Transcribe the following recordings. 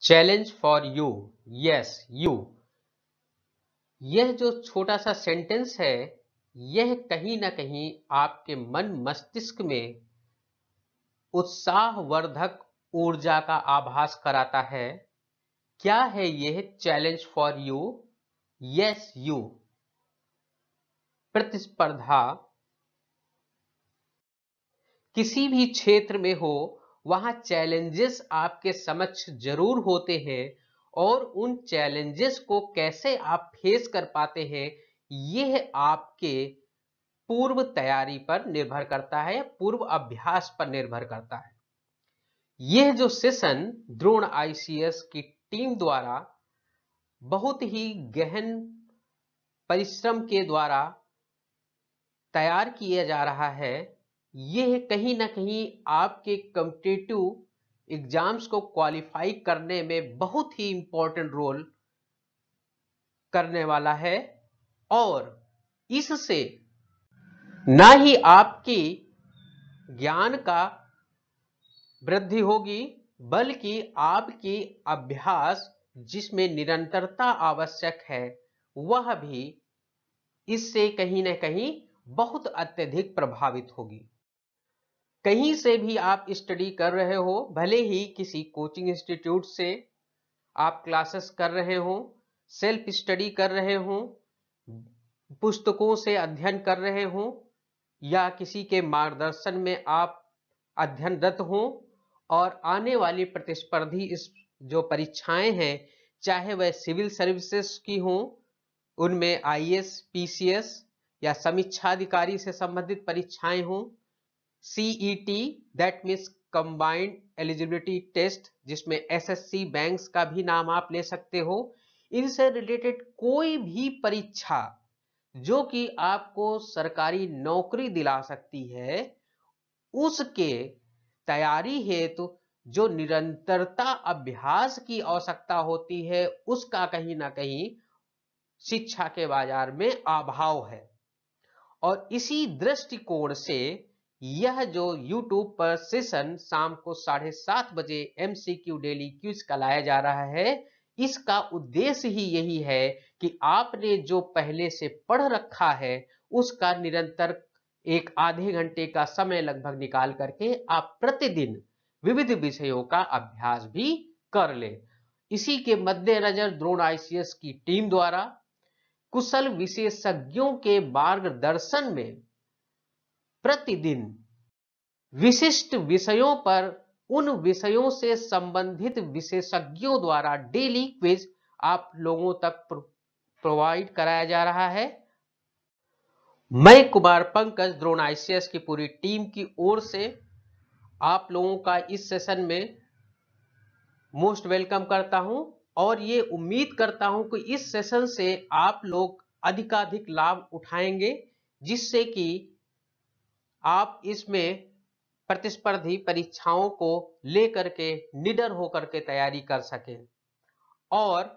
Challenge for you, yes you. यह जो छोटा सा सेंटेंस है, यह कहीं ना कहीं आपके मन मस्तिष्क में उत्साहवर्धक ऊर्जा का आभास कराता है। क्या है यह challenge for you, yes you? प्रतिस्पर्धा किसी भी क्षेत्र में हो, वहां चैलेंजेस आपके समक्ष जरूर होते हैं और उन चैलेंजेस को कैसे आप फेस कर पाते हैं, यह आपके पूर्व तैयारी पर निर्भर करता है, पूर्व अभ्यास पर निर्भर करता है। यह जो सेशन द्रोण आईसीएस की टीम द्वारा बहुत ही गहन परिश्रम के द्वारा तैयार किया जा रहा है, यह कहीं ना कहीं आपके कॉम्पिटिटिव एग्जाम्स को क्वालिफाई करने में बहुत ही इंपॉर्टेंट रोल करने वाला है। और इससे ना ही आपकी ज्ञान का वृद्धि होगी, बल्कि आपकी अभ्यास जिसमें निरंतरता आवश्यक है, वह भी इससे कहीं ना कहीं बहुत अत्यधिक प्रभावित होगी। कहीं से भी आप स्टडी कर रहे हो, भले ही किसी कोचिंग इंस्टीट्यूट से आप क्लासेस कर रहे हो, सेल्फ स्टडी कर रहे हो, पुस्तकों से अध्ययन कर रहे हो, या किसी के मार्गदर्शन में आप अध्ययनरत हो, और आने वाली प्रतिस्पर्धी इस जो परीक्षाएं हैं, चाहे वह सिविल सर्विसेज की हो, उनमें आईएएस, पीसीएस या समीक्षा अधिकारी से संबंधित परीक्षाएं हो, CET that means combined eligibility test, जिसमें एसएससी बैंक्स का भी नाम आप ले सकते हो, इनसे रिलेटेड कोई भी परीक्षा जो कि आपको सरकारी नौकरी दिला सकती है, उसके तैयारी हेतु जो निरंतरता अभ्यास की आवश्यकता होती है, उसका कहीं ना कहीं शिक्षा के बाजार में अभाव है। और इसी दृष्टिकोण से यह जो YouTube पर सेशन शाम को 7:30 बजे MCQ डेली क्विज का लाया जा रहा है, इसका उद्देश्य ही यही है कि आपने जो पहले से पढ़ रखा है, उसका निरंतर एक आधे घंटे का समय लगभग निकाल करके आप प्रतिदिन विविध विषयों का अभ्यास भी कर ले। इसी के मद्देनजर द्रोण आईसीएस की टीम द्वारा कुशल विशेषज्ञों के मार्गदर्शन में प्रतिदिन विशिष्ट विषयों पर उन विषयों से संबंधित विशेषज्ञों द्वारा डेली क्विज आप लोगों तक प्रोवाइड कराया जा रहा है। मैं कुमार पंकज द्रोण आईसीएस की पूरी टीम की ओर से आप लोगों का इस सेशन में मोस्ट वेलकम करता हूं, और ये उम्मीद करता हूं कि इस सेशन से आप लोग अधिकाधिक लाभ उठाएंगे, जिससे कि आप इसमें प्रतिस्पर्धी परीक्षाओं को लेकर के निडर होकर के तैयारी कर सकें। और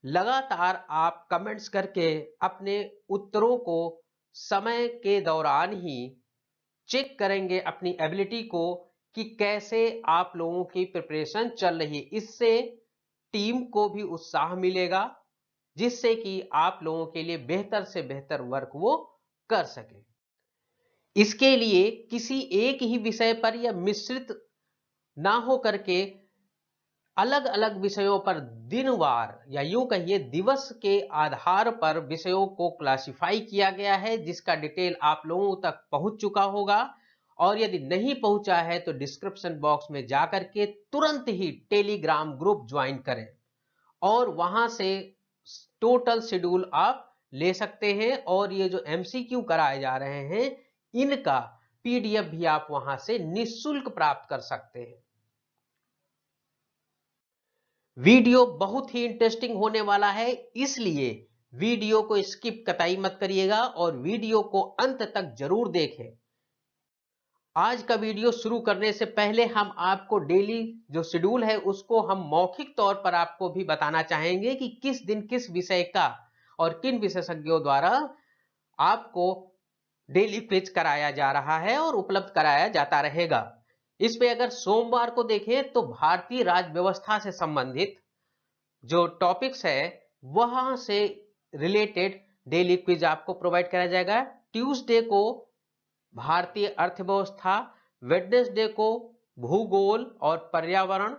लगातार आप कमेंट्स करके अपने उत्तरों को समय के दौरान ही चेक करेंगे अपनी एबिलिटी को कि कैसे आप लोगों की प्रिपरेशन चल रही है। इससे टीम को भी उत्साह मिलेगा, जिससे कि आप लोगों के लिए बेहतर से बेहतर वर्क वो कर सके। इसके लिए किसी एक ही विषय पर या मिश्रित ना हो करके अलग अलग विषयों पर दिनवार या यूं कहिए दिवस के आधार पर विषयों को क्लासिफाई किया गया है, जिसका डिटेल आप लोगों तक पहुंच चुका होगा। और यदि नहीं पहुंचा है तो डिस्क्रिप्शन बॉक्स में जाकर के तुरंत ही टेलीग्राम ग्रुप ज्वाइन करें, और वहां से टोटल शेड्यूल आप ले सकते हैं। और ये जो एमसीक्यू कराए जा रहे हैं, इनका पीडीएफ भी आप वहां से निःशुल्क प्राप्त कर सकते हैं। वीडियो बहुत ही इंटरेस्टिंग होने वाला है, इसलिए वीडियो को स्किप कतई मत करिएगा और वीडियो को अंत तक जरूर देखें। आज का वीडियो शुरू करने से पहले हम आपको डेली जो शेड्यूल है उसको हम मौखिक तौर पर आपको भी बताना चाहेंगे कि किस दिन किस विषय का और किन विशेषज्ञों द्वारा आपको डेली क्विज कराया जा रहा है और उपलब्ध कराया जाता रहेगा। इसमें अगर सोमवार को देखें तो भारतीय राज्य व्यवस्था से संबंधित जो टॉपिक्स है वहां से रिलेटेड डेली क्विज आपको प्रोवाइड कराया जाएगा। ट्यूसडे को भारतीय अर्थव्यवस्था, वेडनेसडे को भूगोल और पर्यावरण,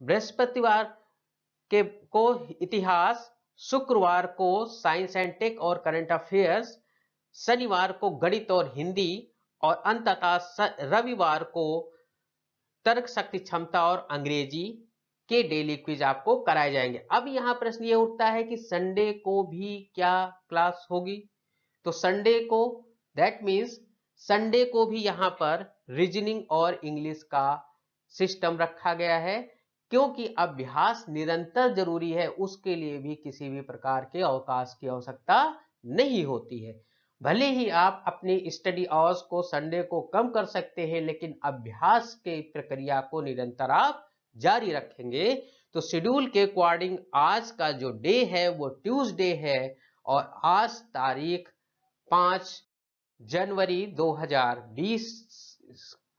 बृहस्पतिवार को इतिहास, शुक्रवार को साइंस एंड टेक और करंट अफेयर्स, शनिवार को गणित और हिंदी, और अंततः रविवार को तर्क शक्ति क्षमता और अंग्रेजी के डेली क्विज आपको कराए जाएंगे। अब यहां प्रश्न ये उठता है कि संडे को भी क्या क्लास होगी? तो संडे को, दैट मीन्स संडे को भी यहां पर रीजनिंग और इंग्लिश का सिस्टम रखा गया है, क्योंकि अभ्यास निरंतर जरूरी है, उसके लिए भी किसी भी प्रकार के अवकाश की आवश्यकता नहीं होती है। भले ही आप अपनी स्टडी आवर्स को संडे को कम कर सकते हैं, लेकिन अभ्यास के प्रक्रिया को निरंतर आप जारी रखेंगे। तो शेड्यूल के अकॉर्डिंग आज का जो डे है वो ट्यूसडे है, और आज तारीख 5 जनवरी 2020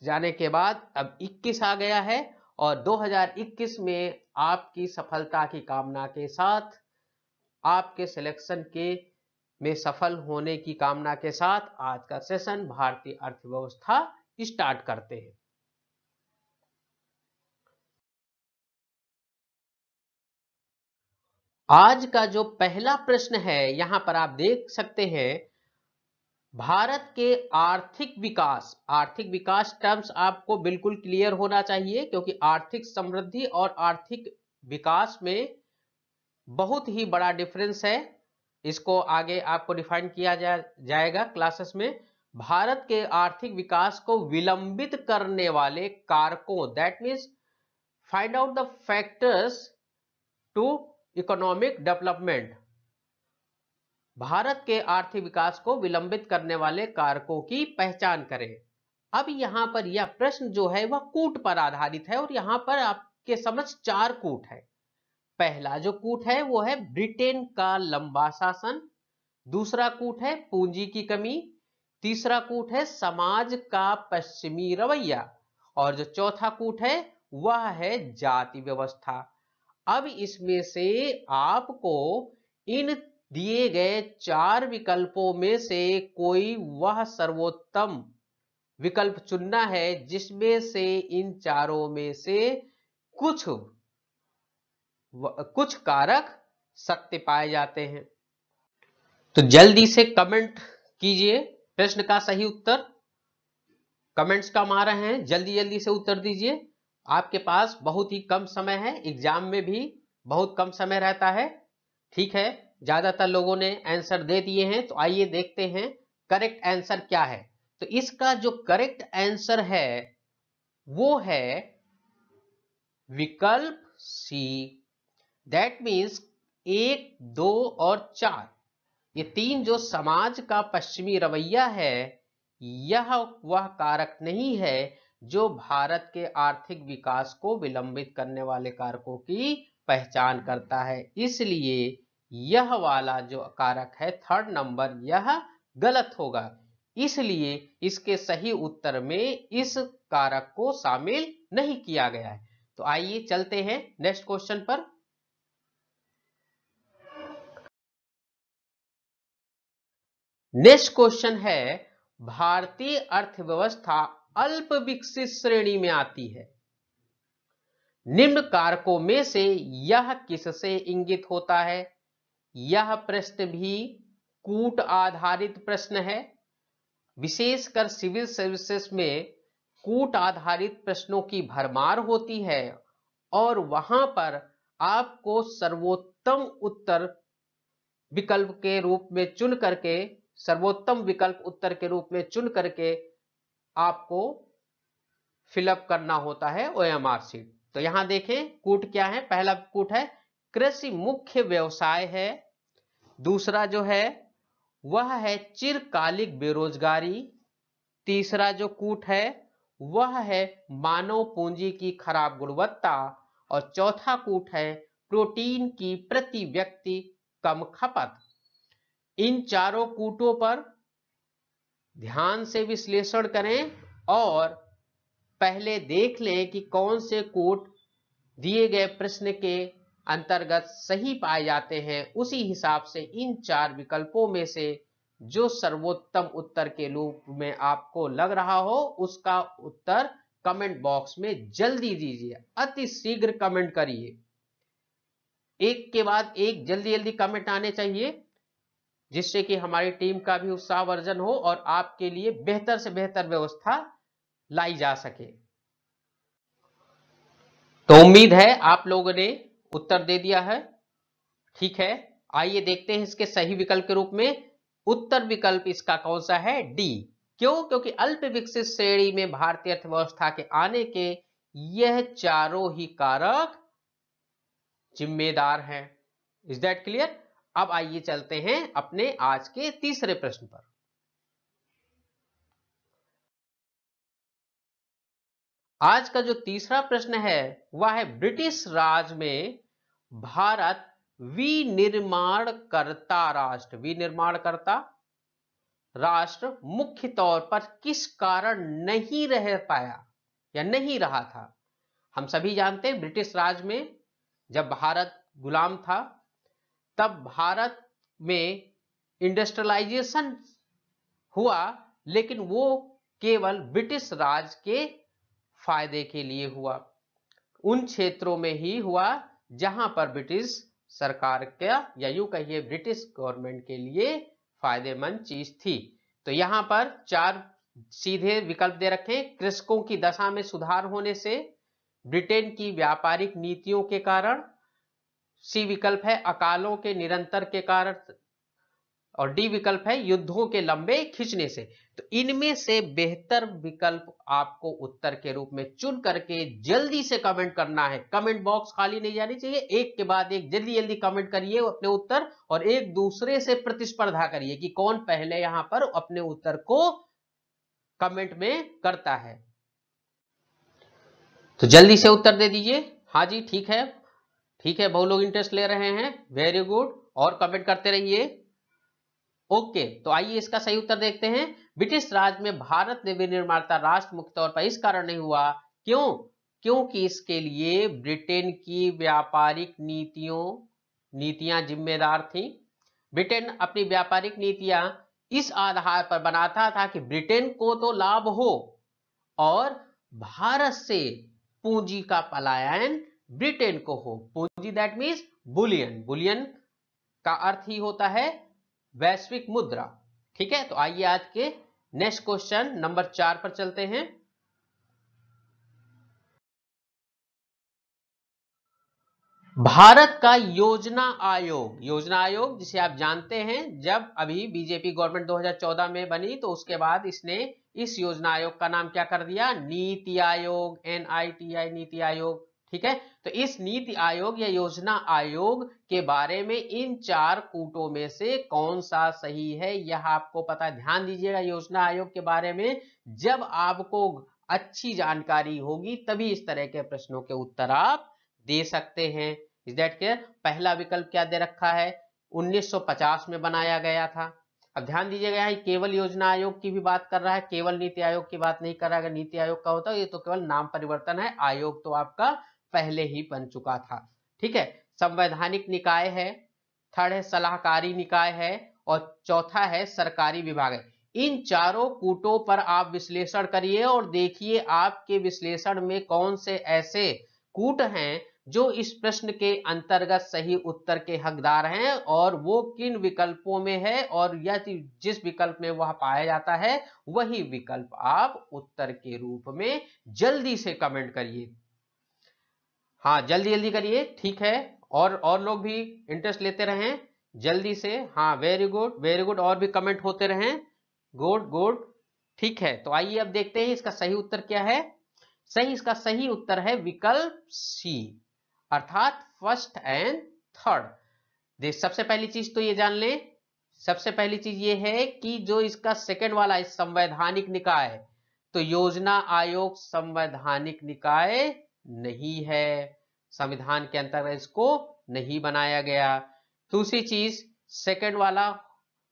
जाने के बाद अब 21 आ गया है, और 2021 में आपकी सफलता की कामना के साथ, आपके सिलेक्शन के में सफल होने की कामना के साथ आज का सेशन भारतीय अर्थव्यवस्था स्टार्ट करते हैं। आज का जो पहला प्रश्न है यहां पर आप देख सकते हैं, भारत के आर्थिक विकास टर्म्स आपको बिल्कुल क्लियर होना चाहिए, क्योंकि आर्थिक समृद्धि और आर्थिक विकास में बहुत ही बड़ा डिफरेंस है। इसको आगे आपको डिफाइन किया जाएगा क्लासेस में। भारत के आर्थिक विकास को विलंबित करने वाले कारकों, that means find out the factors to economic development, Bharat के आर्थिक विकास को विलंबित करने वाले कारकों की पहचान करें। अब यहां पर यह प्रश्न जो है वह कूट पर आधारित है, और यहां पर आपके समझ 4 कूट है। पहला जो कूट है वो है ब्रिटेन का लंबा शासन, दूसरा कूट है पूंजी की कमी, तीसरा कूट है समाज का पश्चिमी रवैया, और जो चौथा कूट है वह है जाति व्यवस्था। अब इसमें से आपको इन दिए गए 4 विकल्पों में से कोई वह सर्वोत्तम विकल्प चुनना है जिसमें से इन चारों में से कुछ कारक सत्य पाए जाते हैं। तो जल्दी से कमेंट कीजिए प्रश्न का सही उत्तर। कमेंट्स कम आ रहे हैं, जल्दी जल्दी से उत्तर दीजिए। आपके पास बहुत ही कम समय है, एग्जाम में भी बहुत कम समय रहता है। ठीक है, ज्यादातर लोगों ने आंसर दे दिए हैं, तो आइए देखते हैं करेक्ट आंसर क्या है। तो इसका जो करेक्ट आंसर है वो है विकल्प सी, दैट मीन्स 1, 2 और 4, ये 3 जो समाज का पश्चिमी रवैया है, यह वह कारक नहीं है जो भारत के आर्थिक विकास को विलंबित करने वाले कारकों की पहचान करता है। इसलिए यह वाला जो कारक है 3rd नंबर, यह गलत होगा। इसलिए इसके सही उत्तर में इस कारक को शामिल नहीं किया गया है। तो आइए चलते हैं नेक्स्ट क्वेश्चन पर। नेक्स्ट क्वेश्चन है, भारतीय अर्थव्यवस्था अल्प विकसित श्रेणी में आती है, निम्न कारकों में से यह किससे इंगित होता है? यह प्रश्न भी कूट आधारित प्रश्न है। विशेषकर सिविल सर्विसेज में कूट आधारित प्रश्नों की भरमार होती है, और वहां पर आपको सर्वोत्तम उत्तर विकल्प के रूप में चुन करके, सर्वोत्तम विकल्प उत्तर के रूप में चुन करके आपको फिलअप करना होता है ओएमआर शीट। तो यहां देखें कूट क्या है। पहला कूट है कृषि मुख्य व्यवसाय है, दूसरा जो है वह है चिरकालिक बेरोजगारी, तीसरा जो कूट है वह है मानव पूंजी की खराब गुणवत्ता, और चौथा कूट है प्रोटीन की प्रति व्यक्ति कम खपत। इन चारों कूटों पर ध्यान से विश्लेषण करें और पहले देख लें कि कौन से कूट दिए गए प्रश्न के अंतर्गत सही पाए जाते हैं, उसी हिसाब से इन 4 विकल्पों में से जो सर्वोत्तम उत्तर के रूप में आपको लग रहा हो उसका उत्तर कमेंट बॉक्स में जल्दी दीजिए, अति शीघ्र कमेंट करिए। एक के बाद एक जल्दी जल्दी कमेंट आने चाहिए, जिससे कि हमारी टीम का भी उत्साहवर्धन हो और आपके लिए बेहतर से बेहतर व्यवस्था लाई जा सके। तो उम्मीद है आप लोगों ने उत्तर दे दिया है। ठीक है, आइए देखते हैं इसके सही विकल्प के रूप में। उत्तर विकल्प इसका कौन सा है? डी। क्यों? क्योंकि अल्प विकसित श्रेणी में भारतीय अर्थव्यवस्था के आने के यह चारों ही कारक जिम्मेदार हैं। Is that clear? अब आइए चलते हैं अपने आज के तीसरे प्रश्न पर। आज का जो तीसरा प्रश्न है वह है, ब्रिटिश राज में भारत विनिर्माणकर्ता राष्ट्र मुख्य तौर पर किस कारण नहीं रह पाया या नहीं रहा था? हम सभी जानते हैं ब्रिटिश राज में जब भारत गुलाम था तब भारत में इंडस्ट्रियलाइजेशन हुआ, लेकिन वो केवल ब्रिटिश राज के फायदे के लिए हुआ। उन क्षेत्रों में ही हुआ जहां पर ब्रिटिश सरकार का या यूं कहिए ब्रिटिश गवर्नमेंट के लिए फायदेमंद चीज थी। तो यहां पर 4 सीधे विकल्प दे रखे। कृषकों की दशा में सुधार होने से, ब्रिटेन की व्यापारिक नीतियों के कारण, सी विकल्प है अकालों के निरंतर के कारण, और डी विकल्प है युद्धों के लंबे खिंचने से। तो इनमें से बेहतर विकल्प आपको उत्तर के रूप में चुन करके जल्दी से कमेंट करना है। कमेंट बॉक्स खाली नहीं जानी चाहिए, एक के बाद एक जल्दी जल्दी कमेंट करिए अपने उत्तर, और एक दूसरे से प्रतिस्पर्धा करिए कि कौन पहले यहां पर अपने उत्तर को कमेंट में करता है। तो जल्दी से उत्तर दे दीजिए। हाँ जी, ठीक है, ठीक है, बहुत लोग इंटरेस्ट ले रहे हैं, वेरी गुड, और कमेंट करते रहिए। ओके, तो आइए इसका सही उत्तर देखते हैं। ब्रिटिश राज में भारत ने विनिर्माता राष्ट्र मुख्य तौर पर इस कारण नहीं हुआ। क्यों? क्योंकि इसके लिए ब्रिटेन की व्यापारिक नीतियां जिम्मेदार थी। ब्रिटेन अपनी व्यापारिक नीतियां इस आधार पर बनाता था कि ब्रिटेन को तो लाभ हो और भारत से पूंजी का पलायन ब्रिटेन को हो। पूंजी दैट मीन्स बुलियन। बुलियन का अर्थ ही होता है वैश्विक मुद्रा। ठीक है, तो आइए आज के नेक्स्ट क्वेश्चन नंबर 4 पर चलते हैं। भारत का योजना आयोग जिसे आप जानते हैं, जब अभी बीजेपी गवर्नमेंट 2014 में बनी तो उसके बाद इसने इस योजना आयोग का नाम क्या कर दिया? नीति आयोग, NITI, नीति आयोग। ठीक है, तो इस नीति आयोग या योजना आयोग के बारे में इन 4 कूटों में से कौन सा सही है यह आपको पता है। ध्यान दीजिएगा, योजना आयोग के बारे में जब आपको अच्छी जानकारी होगी तभी इस तरह के प्रश्नों के उत्तर आप दे सकते हैं। Is that clear? पहला विकल्प क्या दे रखा है? 1950 में बनाया गया था। अब ध्यान दीजिएगा, यहाँ केवल योजना आयोग की भी बात कर रहा है, केवल नीति आयोग की बात नहीं कर रहा है। अगर नीति आयोग का होता ये तो केवल नाम परिवर्तन है, आयोग तो आपका पहले ही बन चुका था। ठीक है, संवैधानिक निकाय है, थर्ड है सलाहकारी निकाय है, और चौथा है सरकारी विभाग है। इन चारों कूटों पर आप विश्लेषण करिए और देखिए आपके विश्लेषण में कौन से ऐसे कूट हैं जो इस प्रश्न के अंतर्गत सही उत्तर के हकदार हैं और वो किन विकल्पों में है, और यदि जिस विकल्प में वह पाया जाता है वही विकल्प आप उत्तर के रूप में जल्दी से कमेंट करिए। हाँ, जल्दी जल्दी करिए। ठीक है, और लोग भी इंटरेस्ट लेते रहें जल्दी से। हाँ, वेरी गुड, वेरी गुड, और भी कमेंट होते रहें। गुड गुड, ठीक है, तो आइए अब देखते हैं इसका सही उत्तर क्या है। इसका सही उत्तर है विकल्प सी, अर्थात फर्स्ट एंड थर्ड। देख, सबसे पहली चीज तो ये जान लें, सबसे पहली चीज ये है कि जो इसका सेकंड वाला संवैधानिक निकाय, तो योजना आयोग संवैधानिक निकाय नहीं है, संविधान के अंतर्गत इसको नहीं बनाया गया। दूसरी चीज, सेकंड वाला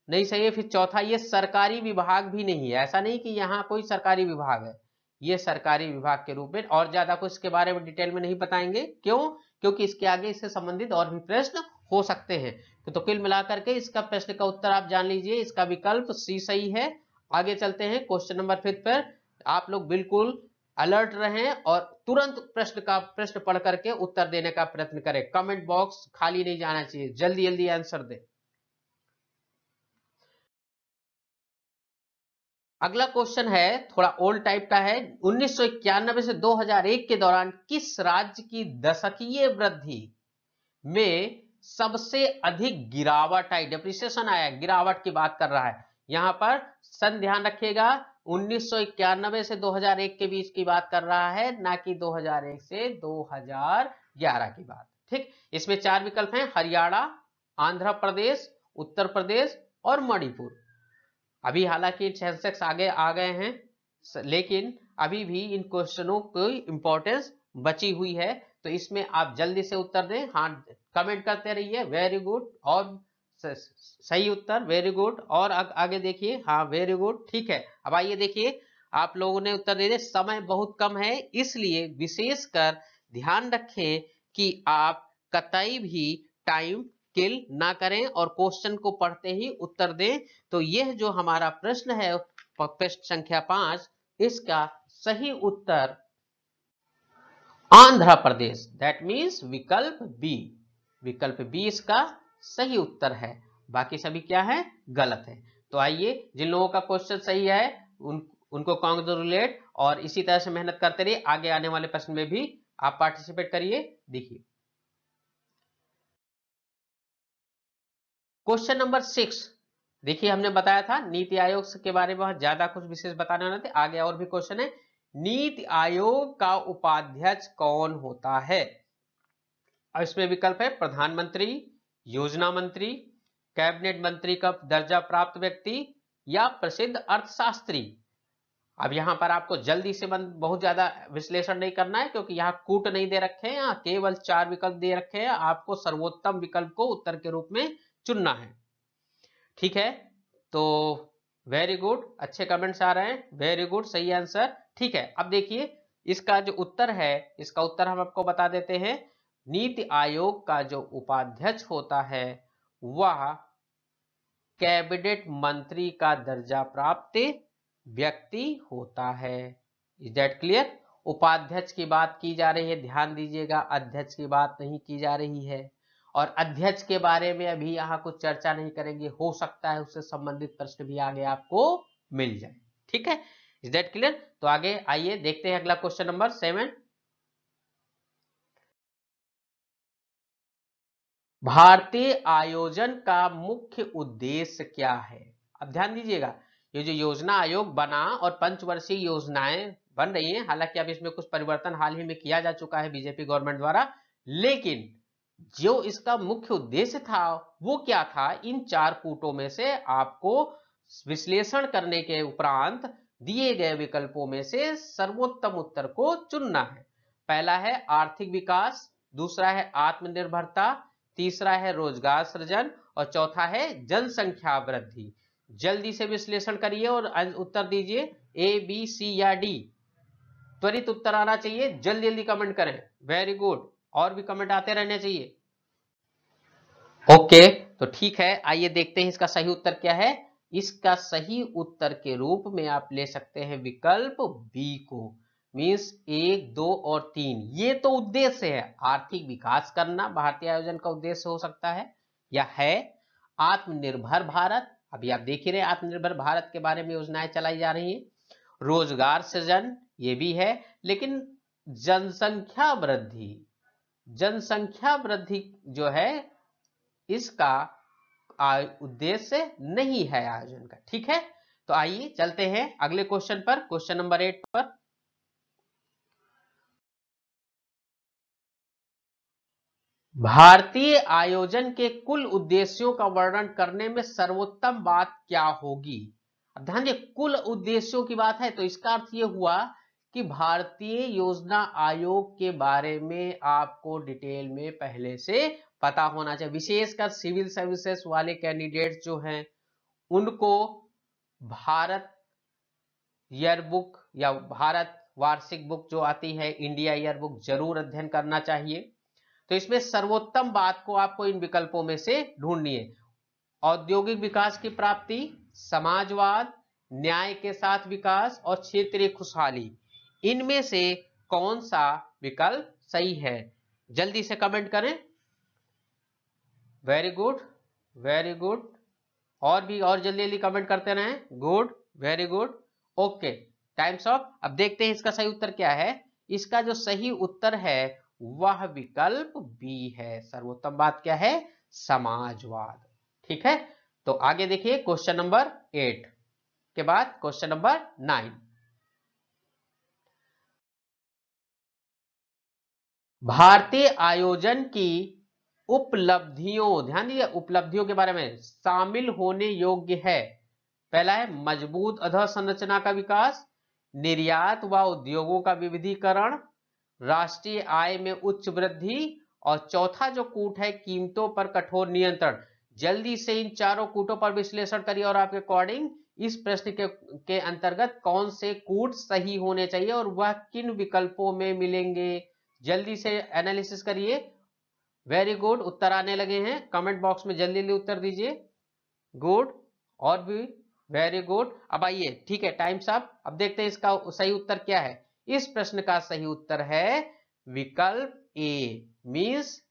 नहीं सही है। फिर चौथा, ये सरकारी विभाग भी नहीं है। ऐसा नहीं कि यहाँ कोई सरकारी विभाग है, ये सरकारी विभाग के रूप में, और ज्यादा कुछ इसके बारे में डिटेल में नहीं बताएंगे। क्यों? क्योंकि इसके आगे इससे संबंधित और भी प्रश्न हो सकते हैं। तो कुल मिलाकर के इसका प्रश्न का उत्तर आप जान लीजिए, इसका विकल्प सी सही है। आगे चलते हैं क्वेश्चन नंबर 5 पर। आप लोग बिल्कुल अलर्ट रहें और तुरंत प्रश्न पढ़ करके उत्तर देने का प्रयत्न करें। कमेंट बॉक्स खाली नहीं जाना चाहिए, जल्दी जल्दी आंसर दें। अगला क्वेश्चन है, थोड़ा ओल्ड टाइप का है। 1991 से 2001 के दौरान किस राज्य की दशकीय वृद्धि में सबसे अधिक गिरावट आई, डिप्रिसिएशन आया, गिरावट की बात कर रहा है। यहां पर सन ध्यान रखिएगा, 1991 से 2001 के बीच की बात कर रहा है, ना कि 2001 से 2011 की बात। ठीक, इसमें 4 विकल्प हैं, हरियाणा, आंध्र प्रदेश, उत्तर प्रदेश और मणिपुर। अभी हालांकि सेंसेक्स आगे आ गए हैं, लेकिन अभी भी इन क्वेश्चनों की इंपॉर्टेंस बची हुई है, तो इसमें आप जल्दी से उत्तर दें। हाँ, कमेंट करते रहिए, वेरी गुड, और सही उत्तर, वेरी गुड। और आगे देखिए, हाँ वेरी गुड, ठीक है। अब आइए देखिए, आप लोगों ने उत्तर दे दिया। समय बहुत कम है, इसलिए विशेषकर ध्यान रखें कि आप कतई भी टाइम किल ना करें और क्वेश्चन को पढ़ते ही उत्तर दें। तो यह जो हमारा प्रश्न है, प्रश्न संख्या 5, इसका सही उत्तर आंध्र प्रदेश, दैट मीन्स विकल्प बी। विकल्प बी इसका सही उत्तर है, बाकी सभी क्या है, गलत है। तो आइए, जिन लोगों का क्वेश्चन सही है उनको कांग्रेचुलेट, और इसी तरह से मेहनत करते रहिए। आगे आने वाले प्रश्न में भी आप पार्टिसिपेट करिए। देखिए क्वेश्चन नंबर 6। देखिए, हमने बताया था नीति आयोग के बारे में ज्यादा कुछ विशेष बताने वाले थे। आगे और भी क्वेश्चन है, नीति आयोग का उपाध्यक्ष कौन होता है। अब इसमें विकल्प है प्रधानमंत्री, योजना मंत्री, कैबिनेट मंत्री का दर्जा प्राप्त व्यक्ति, या प्रसिद्ध अर्थशास्त्री। अब यहां पर आपको जल्दी से बहुत ज्यादा विश्लेषण नहीं करना है, क्योंकि यहाँ कूट नहीं दे रखे हैं, यहाँ केवल 4 विकल्प दे रखे हैं। आपको सर्वोत्तम विकल्प को उत्तर के रूप में चुनना है। ठीक है, तो वेरी गुड, अच्छे कमेंट्स आ रहे हैं, वेरी गुड, सही आंसर। ठीक है, अब देखिए इसका जो उत्तर है, इसका उत्तर हम आपको बता देते हैं। नीति आयोग का जो उपाध्यक्ष होता है वह कैबिनेट मंत्री का दर्जा प्राप्त व्यक्ति होता है। Is that clear. उपाध्यक्ष की बात की जा रही है, ध्यान दीजिएगा, अध्यक्ष की बात नहीं की जा रही है। और अध्यक्ष के बारे में अभी यहां कुछ चर्चा नहीं करेंगे, हो सकता है उससे संबंधित प्रश्न भी आगे आपको मिल जाए। ठीक है, इज दैट क्लियर। तो आगे आइए देखते हैं अगला क्वेश्चन नंबर 7। भारतीय आयोजन का मुख्य उद्देश्य क्या है। अब ध्यान दीजिएगा, ये जो योजना आयोग बना और पंचवर्षीय योजनाएं बन रही हैं, हालांकि अब इसमें कुछ परिवर्तन हाल ही में किया जा चुका है बीजेपी गवर्नमेंट द्वारा, लेकिन जो इसका मुख्य उद्देश्य था वो क्या था, इन 4 कूटों में से आपको विश्लेषण करने के उपरांत दिए गए विकल्पों में से सर्वोत्तम उत्तर को चुनना है। पहला है आर्थिक विकास, दूसरा है आत्मनिर्भरता, तीसरा है रोजगार सृजन, और चौथा है जनसंख्या वृद्धि। जल्दी से विश्लेषण करिए और उत्तर दीजिए, ए बी सी या डी। त्वरित उत्तर आना चाहिए, जल्दी जल्दी कमेंट करें, वेरी गुड, और भी कमेंट आते रहने चाहिए। ओके, तो ठीक है, आइए देखते हैं इसका सही उत्तर क्या है। इसका सही उत्तर के रूप में आप ले सकते हैं विकल्प बी को, मीन्स 1, 2 और 3। ये तो उद्देश्य है, आर्थिक विकास करना भारतीय आयोजन का उद्देश्य हो सकता है, या है आत्मनिर्भर भारत, अभी आप देख ही रहे आत्मनिर्भर भारत के बारे में योजनाएं चलाई जा रही हैं, रोजगार सृजन ये भी है, लेकिन जनसंख्या वृद्धि, जनसंख्या वृद्धि जो है इसका उद्देश्य नहीं है आयोजन का। ठीक है, तो आइए चलते हैं अगले क्वेश्चन पर, क्वेश्चन नंबर 8 पर। भारतीय आयोजन के कुल उद्देश्यों का वर्णन करने में सर्वोत्तम बात क्या होगी। अब ध्यान दीजिए, कुल उद्देश्यों की बात है, तो इसका अर्थ यह हुआ कि भारतीय योजना आयोग के बारे में आपको डिटेल में पहले से पता होना चाहिए। विशेषकर सिविल सर्विसेज वाले कैंडिडेट जो हैं उनको भारत ईयरबुक या भारत वार्षिक बुक जो आती है, इंडिया ईयरबुक, जरूर अध्ययन करना चाहिए। तो इसमें सर्वोत्तम बात को आपको इन विकल्पों में से ढूंढनी है। औद्योगिक विकास की प्राप्ति, समाजवाद, न्याय के साथ विकास और क्षेत्रीय खुशहाली, इनमें से कौन सा विकल्प सही है? जल्दी से कमेंट करें। Very good, very good. और भी और जल्दी जल्दी कमेंट करते रहें। Good, very good, okay, times of. अब देखते हैं इसका सही उत्तर क्या है। इसका जो सही उत्तर है वह विकल्प बी है। सर्वोत्तम बात क्या है? समाजवाद। ठीक है, तो आगे देखिए क्वेश्चन नंबर 8 के बाद क्वेश्चन नंबर 9। भारतीय आयोजन की उपलब्धियों, ध्यान दीजिए उपलब्धियों के बारे में, शामिल होने योग्य है। पहला है मजबूत अधोसंरचना का विकास, निर्यात व उद्योगों का विविधीकरण, राष्ट्रीय आय में उच्च वृद्धि, और चौथा जो कूट है कीमतों पर कठोर नियंत्रण। जल्दी से इन चारों कूटों पर विश्लेषण करिए और आपके अकॉर्डिंग इस प्रश्न के अंतर्गत कौन से कूट सही होने चाहिए और वह किन विकल्पों में मिलेंगे। जल्दी से एनालिसिस करिए। वेरी गुड, उत्तर आने लगे हैं। कमेंट बॉक्स में जल्दी जल्दी उत्तर दीजिए। गुड, और भी वेरी गुड। अब आइए, ठीक है, टाइम्स अप। अब देखते हैं इसका सही उत्तर क्या है। इस प्रश्न का सही उत्तर है विकल्प ए, मींस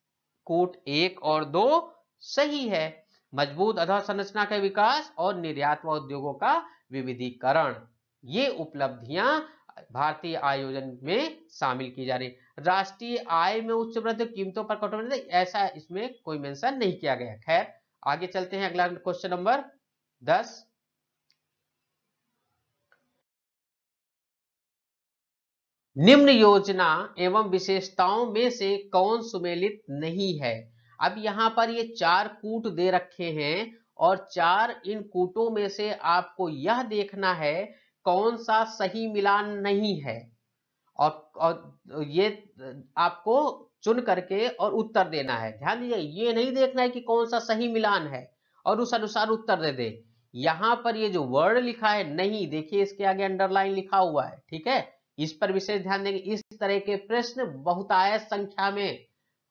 कूट 1 और 2 सही है। मजबूत अधोसंरचना का विकास और निर्यात व उद्योगों का विविधीकरण, ये उपलब्धियां भारतीय आयोजन में शामिल की जा रही। राष्ट्रीय आय में उच्च वृद्धि, कीमतों पर कठोर, ऐसा इसमें कोई मेंशन नहीं किया गया। खैर आगे चलते हैं, अगला क्वेश्चन नंबर 10। निम्न योजना एवं विशेषताओं में से कौन सुमेलित नहीं है? अब यहां पर ये 4 कूट दे रखे हैं और 4 इन कूटों में से आपको यह देखना है कौन सा सही मिलान नहीं है, और ये आपको चुन करके और उत्तर देना है। ध्यान दीजिए, ये नहीं देखना है कि कौन सा सही मिलान है और उस अनुसार उत्तर दे दे। यहां पर ये जो वर्ड लिखा है नहीं, देखिए इसके आगे अंडरलाइन लिखा हुआ है, ठीक है, इस पर विशेष ध्यान देंगे। इस तरह के प्रश्न बहुतायत संख्या में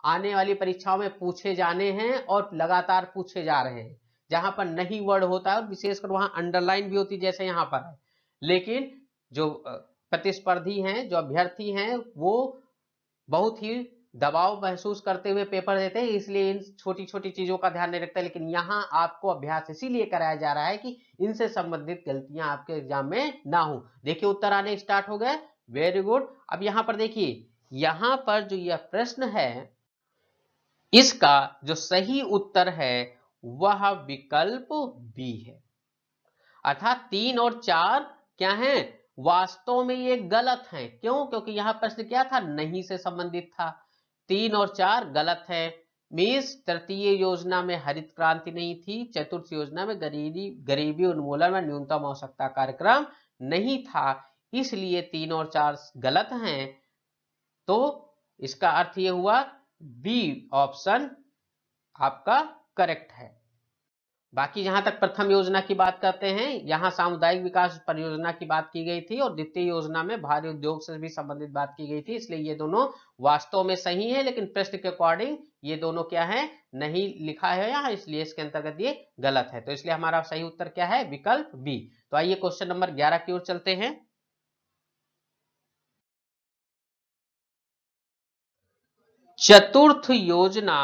आने वाली परीक्षाओं में पूछे जाने हैं और लगातार पूछे जा रहे हैं। जहां पर नहीं वर्ड होता है और विशेषकर वहां अंडरलाइन भी होती है, जैसे यहां पर है। लेकिन जो प्रतिस्पर्धी हैं, जो अभ्यर्थी हैं, वो बहुत ही दबाव महसूस करते हुए पेपर देते हैं, इसलिए इन छोटी छोटी चीजों का ध्यान नहीं रखते। लेकिन यहाँ आपको अभ्यास इसीलिए कराया जा रहा है कि इनसे संबंधित गलतियां आपके एग्जाम में ना हो। देखिए उत्तर आने स्टार्ट हो गए। Very good. अब यहां पर देखिए, यहां पर जो यह प्रश्न है इसका जो सही उत्तर है वह विकल्प बी है। अर्थात 3 और 4 क्या है, वास्तव में ये गलत है। क्यों? क्योंकि यहां प्रश्न क्या था, नहीं से संबंधित था। 3 और 4 गलत है। मीन्स तृतीय योजना में हरित क्रांति नहीं थी, चतुर्थ योजना में गरीबी उन्मूलन में न्यूनतम आवश्यकता कार्यक्रम नहीं था, इसलिए 3 और 4 गलत हैं। तो इसका अर्थ यह हुआ बी ऑप्शन आपका करेक्ट है। बाकी जहां तक प्रथम योजना की बात करते हैं, यहां सामुदायिक विकास परियोजना की बात की गई थी और द्वितीय योजना में भारी उद्योग से भी संबंधित बात की गई थी, इसलिए ये दोनों वास्तव में सही है। लेकिन प्रश्न के अकॉर्डिंग ये दोनों क्या है, नहीं लिखा है यहां, इसलिए इसके अंतर्गत ये गलत है। तो इसलिए हमारा सही उत्तर क्या है, विकल्प बी। तो आइए क्वेश्चन नंबर 11 की ओर चलते हैं। चतुर्थ योजना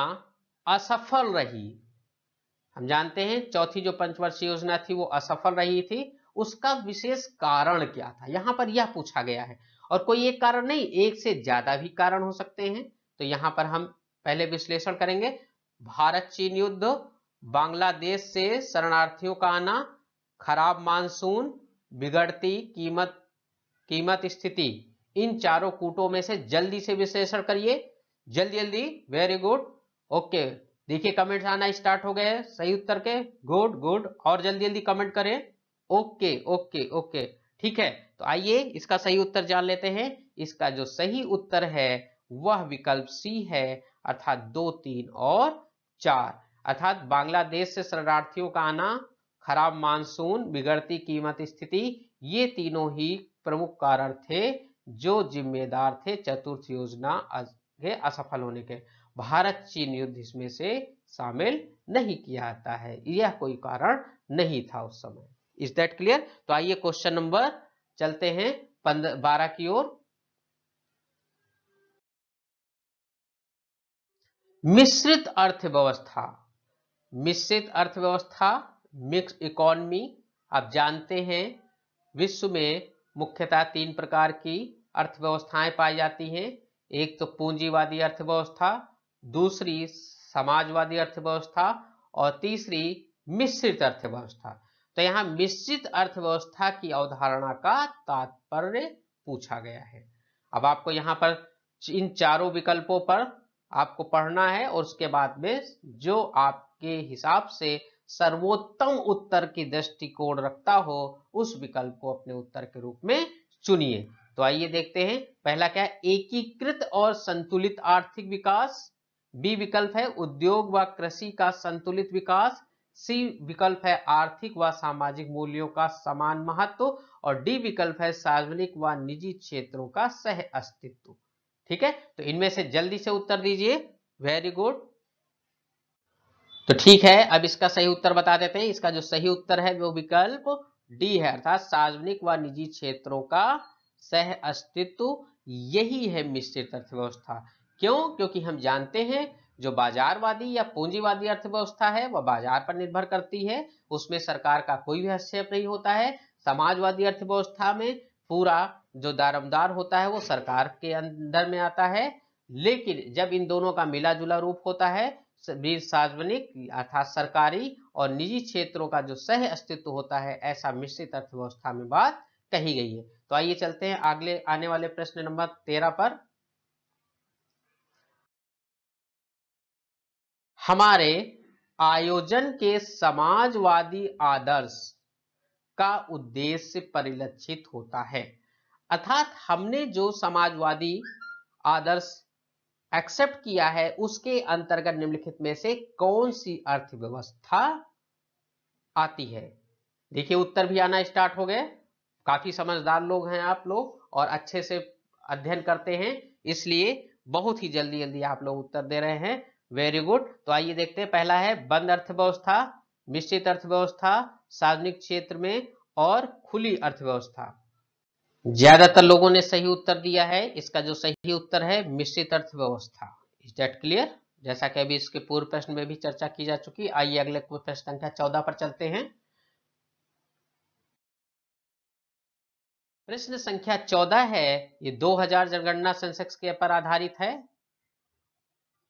असफल रही। हम जानते हैं चौथी जो पंचवर्षीय योजना थी वो असफल रही थी, उसका विशेष कारण क्या था, यहां पर यह पूछा गया है। और कोई एक कारण नहीं, एक से ज्यादा भी कारण हो सकते हैं। तो यहां पर हम पहले विश्लेषण करेंगे। भारत चीन युद्ध, बांग्लादेश से शरणार्थियों का आना, खराब मानसून, बिगड़ती कीमत स्थिति, इन चारों कूटों में से जल्दी से विश्लेषण करिए। जल्दी जल्दी, वेरी गुड, ओके। देखिए कमेंट्स आना स्टार्ट हो गए सही उत्तर के। गुड गुड, और जल्दी जल्दी कमेंट करें। ओके ओके ओके, ठीक है। तो आइए इसका सही उत्तर जान लेते हैं। इसका जो सही उत्तर है वह विकल्प सी है, अर्थात 2, 3 और 4। अर्थात बांग्लादेश से शरणार्थियों का आना, खराब मानसून, बिगड़ती कीमत स्थिति, ये तीनों ही प्रमुख कारण थे जो जिम्मेदार थे चतुर्थ योजना के असफल होने के। भारत चीन युद्ध इसमें से शामिल नहीं किया जाता है, यह कोई कारण नहीं था उस समय। Is that clear? तो आइए क्वेश्चन नंबर चलते हैं 12 की ओर। मिश्रित अर्थव्यवस्था। मिश्रित अर्थव्यवस्था, मिक्स इकोनॉमी, आप जानते हैं विश्व में मुख्यतः 3 प्रकार की अर्थव्यवस्थाएं पाई जाती हैं। एक तो पूंजीवादी अर्थव्यवस्था, दूसरी समाजवादी अर्थव्यवस्था और तीसरी मिश्रित अर्थव्यवस्था। तो यहां मिश्रित अर्थव्यवस्था की अवधारणा का तात्पर्य पूछा गया है। अब आपको यहां पर इन चारों विकल्पों पर आपको पढ़ना है और उसके बाद में जो आपके हिसाब से सर्वोत्तम उत्तर की दृष्टिकोण रखता हो उस विकल्प को अपने उत्तर के रूप में चुनिए। तो आइए देखते हैं। पहला क्या है? एकीकृत और संतुलित आर्थिक विकास। बी विकल्प है उद्योग व कृषि का संतुलित विकास। सी विकल्प है आर्थिक व सामाजिक मूल्यों का समान महत्व। और डी विकल्प है सार्वजनिक व निजी क्षेत्रों का सह अस्तित्व। ठीक है, तो इनमें से जल्दी से उत्तर दीजिए। Very good. तो ठीक है, अब इसका सही उत्तर बता देते हैं। इसका जो सही उत्तर है वो विकल्प डी है, अर्थात सार्वजनिक व निजी क्षेत्रों का सह अस्तित्व। यही है मिश्रित अर्थव्यवस्था। क्यों? क्योंकि हम जानते हैं जो बाजारवादी या पूंजीवादी अर्थव्यवस्था है वह बाजार पर निर्भर करती है, उसमें सरकार का कोई भी हस्तक्षेप नहीं होता है। समाजवादी अर्थव्यवस्था में पूरा जो दारोमदार होता है वो सरकार के अंदर में आता है। लेकिन जब इन दोनों का मिला जुला रूप होता है, सार्वजनिक अर्थात सरकारी और निजी क्षेत्रों का जो सह अस्तित्व होता है, ऐसा मिश्रित अर्थव्यवस्था में बात कही गई है। तो आइए चलते हैं अगले आने वाले प्रश्न नंबर 13 पर। हमारे आयोजन के समाजवादी आदर्श का उद्देश्य परिलक्षित होता है, अर्थात हमने जो समाजवादी आदर्श एक्सेप्ट किया है उसके अंतर्गत निम्नलिखित में से कौन सी अर्थव्यवस्था आती है। देखिए उत्तर भी आना स्टार्ट हो गए। काफी समझदार लोग हैं आप लोग और अच्छे से अध्ययन करते हैं, इसलिए बहुत ही जल्दी जल्दी आप लोग उत्तर दे रहे हैं। Very good. तो आइए देखते हैं। पहला है बंद अर्थव्यवस्था, मिश्रित अर्थव्यवस्था, सार्वजनिक क्षेत्र में और खुली अर्थव्यवस्था। ज्यादातर लोगों ने सही उत्तर दिया है। इसका जो सही उत्तर है मिश्रित अर्थव्यवस्था। Is that clear? जैसा कि अभी इसके पूर्व प्रश्न में भी चर्चा की जा चुकी। आइए अगले प्रश्न संख्या 14 पर चलते हैं। प्रश्न संख्या 14 है, ये 2000 जनगणना सेंसेक्स के पर आधारित है।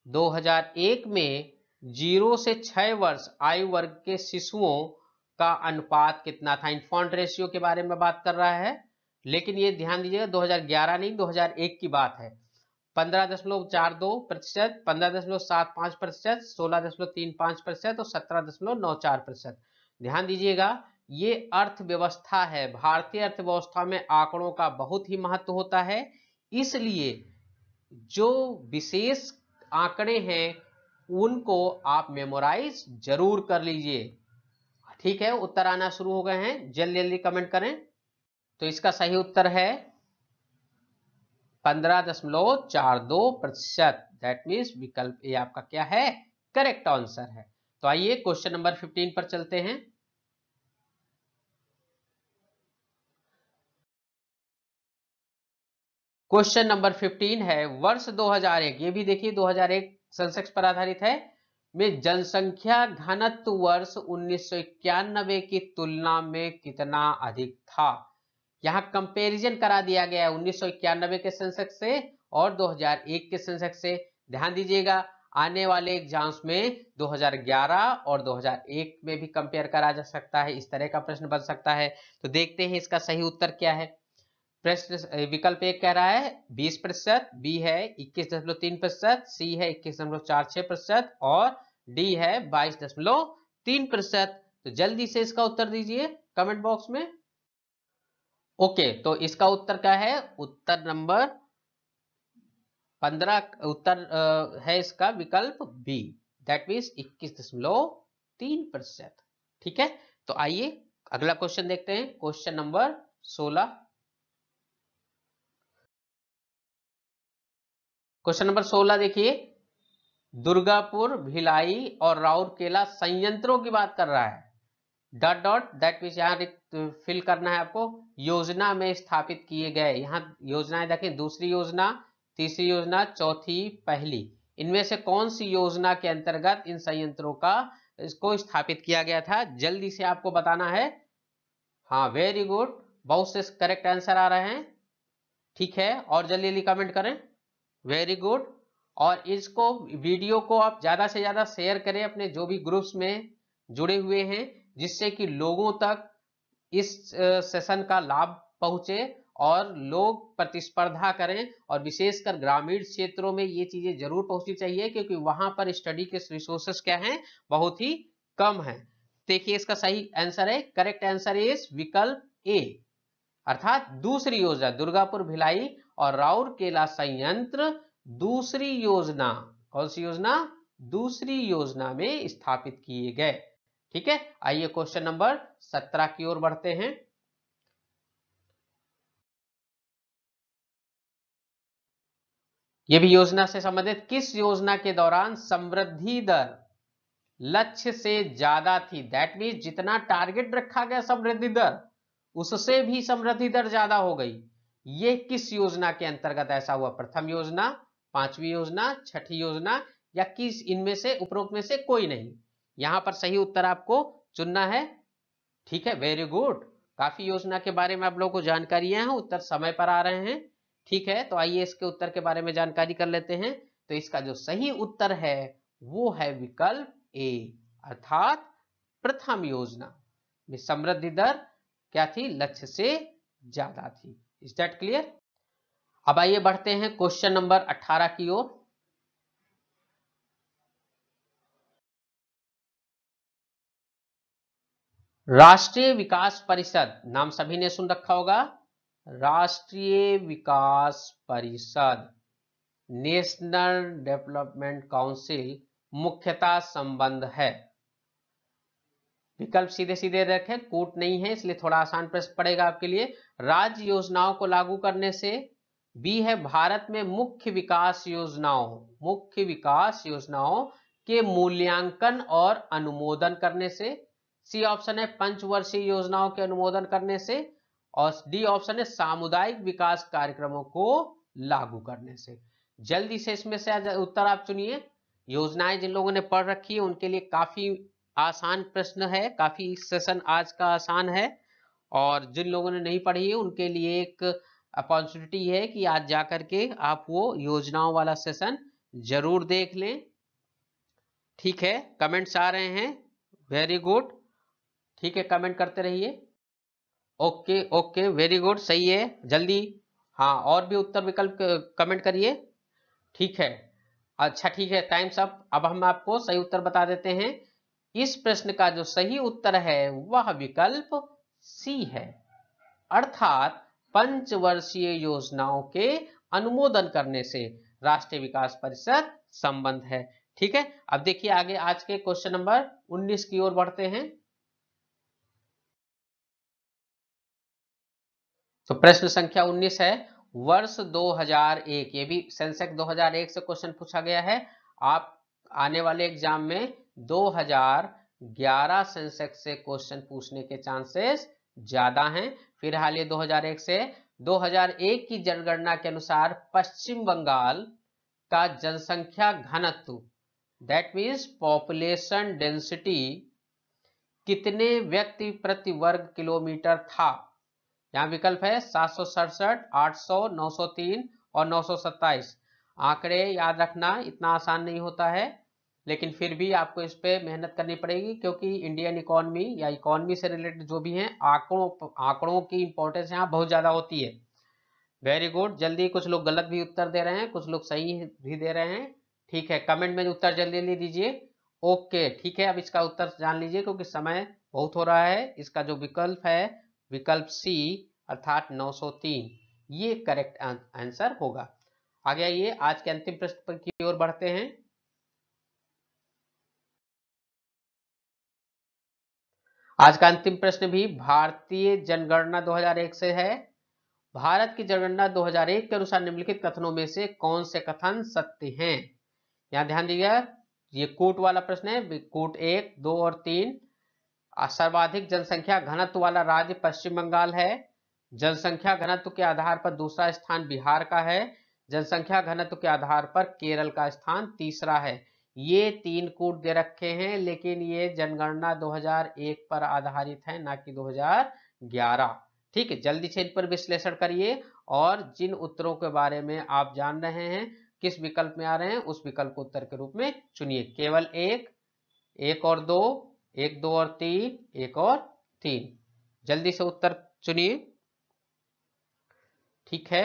2001 में 0 से 6 वर्ष आयु वर्ग के शिशुओं का अनुपात कितना था? इन्फेंट रेशियो के बारे में बात कर रहा है, लेकिन ये ध्यान दीजिएगा 2011 नहीं 2001 की बात है। 15.42%, 15.75%, 16.35% और 17.94%। ध्यान दीजिएगा, ये अर्थव्यवस्था है। भारतीय अर्थव्यवस्था में आंकड़ों का बहुत ही महत्व होता है, इसलिए जो विशेष आंकड़े हैं उनको आप मेमोराइज जरूर कर लीजिए। ठीक है, उत्तर आना शुरू हो गए हैं, जल्दी जल्दी कमेंट करें। तो इसका सही उत्तर है 15.42%। दैट मीन्स विकल्प ए आपका क्या है? करेक्ट आंसर है। तो आइए क्वेश्चन नंबर 15 पर चलते हैं। क्वेश्चन नंबर 15 है, वर्ष 2001, ये भी देखिए 2001 सेंसेक्स पर आधारित है, में जनसंख्या घनत्व वर्ष 1991 की तुलना में कितना अधिक था? यहां कंपैरिजन करा दिया गया है 1991 के सेंसेक्स से और 2001 के सेंसेक्स से। ध्यान दीजिएगा, आने वाले एग्जाम्स में 2011 और 2001 में भी कंपेयर करा जा सकता है, इस तरह का प्रश्न बन सकता है। तो देखते हैं इसका सही उत्तर क्या है। प्रश्न विकल्प एक कह रहा है 20%, बी है 21.3%, सी है 21.46% और डी है 22.3%। तो जल्दी से इसका उत्तर दीजिए कमेंट बॉक्स में। ओके, तो इसका उत्तर क्या है? उत्तर नंबर 15 उत्तर है इसका विकल्प बी, दैट मीन्स 21.3%। ठीक है, तो आइए अगला क्वेश्चन देखते हैं। Question number 16। क्वेश्चन नंबर 16 देखिए, दुर्गापुर, भिलाई और राउरकेला संयंत्रों की बात कर रहा है। डॉट डॉट दैट मीन्स यहाँ फिल करना है आपको। योजना में स्थापित किए गए, यहाँ योजनाएं देखें, दूसरी योजना, तीसरी योजना, चौथी, पहली, इनमें से कौन सी योजना के अंतर्गत इन संयंत्रों का इसको स्थापित किया गया था, जल्दी से आपको बताना है। हाँ वेरी गुड, बहुत से करेक्ट आंसर आ रहे हैं। ठीक है, और जल्दी जल्दी कमेंट करें। Very good. और इसको वीडियो को आप ज्यादा से ज्यादा शेयर करें अपने जो भी ग्रुप्स में जुड़े हुए हैं, जिससे कि लोगों तक इस सेशन का लाभ पहुंचे और लोग प्रतिस्पर्धा करें। और विशेषकर ग्रामीण क्षेत्रों में ये चीजें जरूर पहुंचनी चाहिए, क्योंकि वहां पर स्टडी के रिसोर्सेस क्या हैं, बहुत ही कम है। देखिए इसका सही आंसर है, करेक्ट आंसर इज विकल्प ए, अर्थात दूसरी योजना, दुर्गापुर, भिलाई और राउरकेला संयंत्र दूसरी योजना, कौन सी योजना, दूसरी योजना में स्थापित किए गए। ठीक है, आइए क्वेश्चन नंबर 17 की ओर बढ़ते हैं। यह भी योजना से संबंधित, किस योजना के दौरान समृद्धि दर लक्ष्य से ज्यादा थी, दैट मीन्स जितना टारगेट रखा गया समृद्धि दर, उससे भी समृद्धि दर ज्यादा हो गई। ये किस योजना के अंतर्गत ऐसा हुआ, प्रथम योजना, पांचवी योजना, छठी योजना, या किस इनमें से उपरोक्त में से कोई नहीं। यहां पर सही उत्तर आपको चुनना है। ठीक है, वेरी गुड, काफी योजना के बारे में आप लोगों को जानकारियां हैं, उत्तर समय पर आ रहे हैं। ठीक है, तो आइए इसके उत्तर के बारे में जानकारी कर लेते हैं। तो इसका जो सही उत्तर है वो है विकल्प ए, अर्थात प्रथम योजना में समृद्धि दर क्या थी, लक्ष्य से ज्यादा थी। Is that clear? अब आइए बढ़ते हैं क्वेश्चन नंबर 18 की ओर। राष्ट्रीय विकास परिषद, नाम सभी ने सुन रखा होगा, राष्ट्रीय विकास परिषद, नेशनल डेवलपमेंट काउंसिल मुख्यतः संबंध है। विकल्प सीधे सीधे रखें, कूट नहीं है, इसलिए थोड़ा आसान प्रश्न पड़ेगा आपके लिए। राज्य योजनाओं को लागू करने से, बी है भारत में मुख्य विकास योजनाओं, मुख्य विकास योजनाओं के मूल्यांकन और अनुमोदन करने से, सी ऑप्शन है पंचवर्षीय योजनाओं के अनुमोदन करने से, और डी ऑप्शन है सामुदायिक विकास कार्यक्रमों को लागू करने से। जल्दी से इसमें से उत्तर आप चुनिए। योजनाएं जिन लोगों ने पढ़ रखी है उनके लिए काफी आसान प्रश्न है, काफी सेशन आज का आसान है, और जिन लोगों ने नहीं पढ़ी है उनके लिए एक अपॉर्चुनिटी है कि आज जाकर के आप वो योजनाओं वाला सेशन जरूर देख लें। ठीक है, कमेंट्स आ रहे हैं, वेरी गुड। ठीक है, कमेंट करते रहिए। ओके ओके, वेरी गुड, सही है, जल्दी। हाँ, और भी उत्तर विकल्प कमेंट करिए। ठीक है, अच्छा ठीक है, टाइम्स अप। अब हम आपको सही उत्तर बता देते हैं। इस प्रश्न का जो सही उत्तर है वह विकल्प सी है, अर्थात पंचवर्षीय योजनाओं के अनुमोदन करने से राष्ट्रीय विकास परिषद संबंध है। ठीक है, अब देखिए आगे आज के क्वेश्चन नंबर 19 की ओर बढ़ते हैं। तो प्रश्न संख्या 19 है, वर्ष 2001, ये भी सेंसेक्स 2001 से क्वेश्चन पूछा गया है। आप आने वाले एग्जाम में 2011 सेंसेक्स से क्वेश्चन पूछने के चांसेस ज्यादा हैं। फिलहाल ये 2001 से 2001 की जनगणना के अनुसार पश्चिम बंगाल का जनसंख्या घनत्व, दैट मीन्स पॉपुलेशन डेंसिटी, कितने व्यक्ति प्रति वर्ग किलोमीटर था। यहाँ विकल्प है 767, 800, 903 और 927। आंकड़े याद रखना इतना आसान नहीं होता है, लेकिन फिर भी आपको इस पे मेहनत करनी पड़ेगी, क्योंकि इंडियन इकोनॉमी या इकोनॉमी से रिलेटेड जो भी हैं आंकड़ों की इंपॉर्टेंस यहाँ बहुत ज्यादा होती है। वेरी गुड, जल्दी, कुछ लोग गलत भी उत्तर दे रहे हैं, कुछ लोग सही भी दे रहे हैं। ठीक है, कमेंट में उत्तर जल्दी जल्दी दीजिए। ओके ठीक है, अब इसका उत्तर जान लीजिए क्योंकि समय बहुत हो रहा है। इसका जो विकल्प है विकल्प सी, अर्थात 903, ये करेक्ट आंसर होगा। आगे आइए आज के अंतिम प्रश्न की ओर बढ़ते हैं। आज का अंतिम प्रश्न भी भारतीय जनगणना 2001 से है, भारत की जनगणना 2001 के अनुसार निम्नलिखित कथनों में से कौन से कथन सत्य हैं? यहां ध्यान दीजिएगा, ये कोट वाला प्रश्न है, कोट 1, 2 और 3। सर्वाधिक जनसंख्या घनत्व वाला राज्य पश्चिम बंगाल है। जनसंख्या घनत्व के आधार पर दूसरा स्थान बिहार का है। जनसंख्या घनत्व के आधार पर केरल का स्थान तीसरा है। ये 3 कूट दे रखे हैं, लेकिन ये जनगणना 2001 पर आधारित है, ना कि 2011। ठीक है, जल्दी से इन पर विश्लेषण करिए और जिन उत्तरों के बारे में आप जान रहे हैं, किस विकल्प में आ रहे हैं, उस विकल्प को उत्तर के रूप में चुनिए। केवल एक और 2, 1, 2 और 3, 1 और 3। जल्दी से उत्तर चुनिए। ठीक है,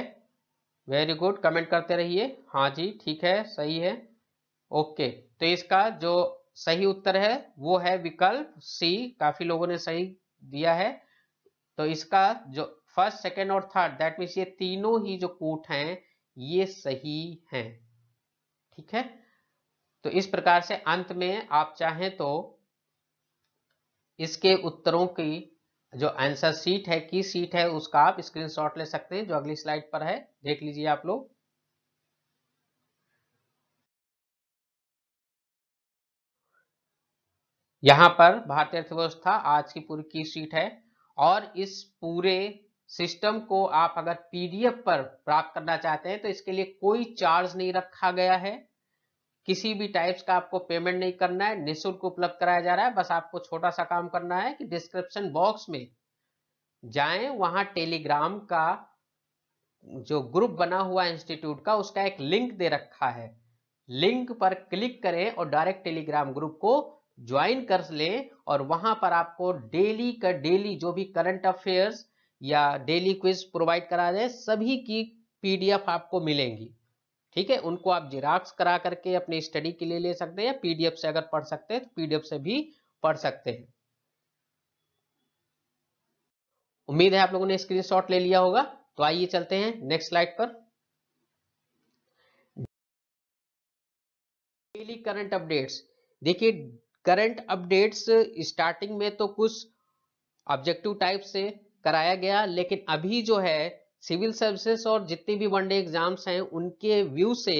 वेरी गुड, कमेंट करते रहिए। हाँ जी, ठीक है, सही है। ओके, तो इसका जो सही उत्तर है वो है विकल्प सी। काफी लोगों ने सही दिया है। तो इसका जो फर्स्ट, सेकेंड और थर्ड, दैट मीन्स ये तीनों ही जो कूट हैं ये सही हैं। ठीक है, तो इस प्रकार से अंत में आप चाहें तो इसके उत्तरों की जो आंसर शीट है, की शीट है, उसका आप स्क्रीनशॉट ले सकते हैं, जो अगली स्लाइड पर है, देख लीजिए आप लोग। यहां पर भारतीय अर्थव्यवस्था आज की पूरी की शीट है। और इस पूरे सिस्टम को आप अगर पीडीएफ पर प्राप्त करना चाहते हैं तो इसके लिए कोई चार्ज नहीं रखा गया है। किसी भी टाइप्स का आपको पेमेंट नहीं करना है, निःशुल्क उपलब्ध कराया जा रहा है। बस आपको छोटा सा काम करना है कि डिस्क्रिप्शन बॉक्स में जाएं, वहां टेलीग्राम का जो ग्रुप बना हुआ इंस्टीट्यूट का, उसका एक लिंक दे रखा है। लिंक पर क्लिक करें और डायरेक्ट टेलीग्राम ग्रुप को ज्वाइन कर लें। और वहां पर आपको डेली का डेली जो भी करंट अफेयर्स या डेली क्विज प्रोवाइड करा जाए, सभी की पीडीएफ आपको मिलेंगी। ठीक है, उनको आप जिराक्स करा करके अपनी स्टडी के लिए ले सकते हैं, या पीडीएफ से अगर पढ़ सकते हैं तो पीडीएफ से भी पढ़ सकते हैं। उम्मीद है आप लोगों ने स्क्रीनशॉट ले लिया होगा। तो आइए चलते हैं नेक्स्ट स्लाइड पर। Daily current updates. देखिए, करंट अपडेट्स स्टार्टिंग में तो कुछ ऑब्जेक्टिव टाइप से कराया गया, लेकिन अभी जो है सिविल सर्विसेज और जितने भी वनडे एग्जाम्स हैं उनके व्यू से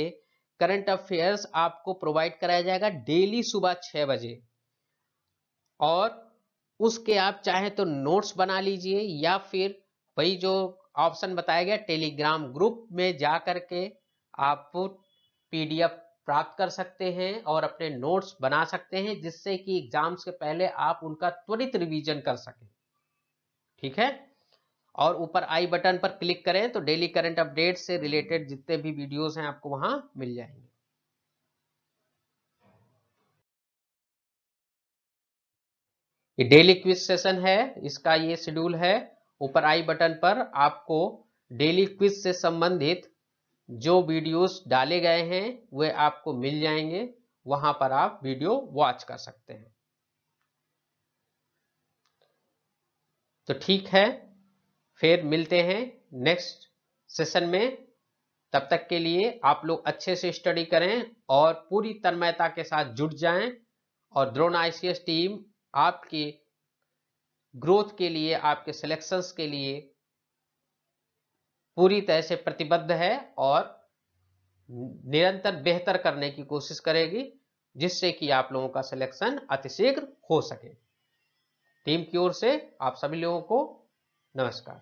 करंट अफेयर्स आपको प्रोवाइड कराया जाएगा डेली सुबह 6 बजे। और उसके आप चाहे तो नोट्स बना लीजिए, या फिर वही जो ऑप्शन बताया गया टेलीग्राम ग्रुप में जा करके आप पीडीएफ प्राप्त कर सकते हैं और अपने नोट्स बना सकते हैं, जिससे कि एग्जाम्स के पहले आप उनका त्वरित रिवीजन कर सकें। ठीक है, और ऊपर आई बटन पर क्लिक करें तो डेली करंट अपडेट से रिलेटेड जितने भी वीडियोस हैं आपको वहां मिल जाएंगे। ये डेली क्विज सेशन है, इसका ये शेड्यूल है। ऊपर आई बटन पर आपको डेली क्विज से संबंधित जो वीडियोस डाले गए हैं वे आपको मिल जाएंगे, वहां पर आप वीडियो वॉच कर सकते हैं। तो ठीक है, फिर मिलते हैं नेक्स्ट सेशन में। तब तक के लिए आप लोग अच्छे से स्टडी करें और पूरी तन्मयता के साथ जुट जाएं। और द्रोण आईसीएस टीम आपकी ग्रोथ के लिए, आपके सिलेक्शंस के लिए पूरी तरह से प्रतिबद्ध है और निरंतर बेहतर करने की कोशिश करेगी, जिससे कि आप लोगों का सिलेक्शन अतिशीघ्र हो सके। टीम की ओर से आप सभी लोगों को नमस्कार।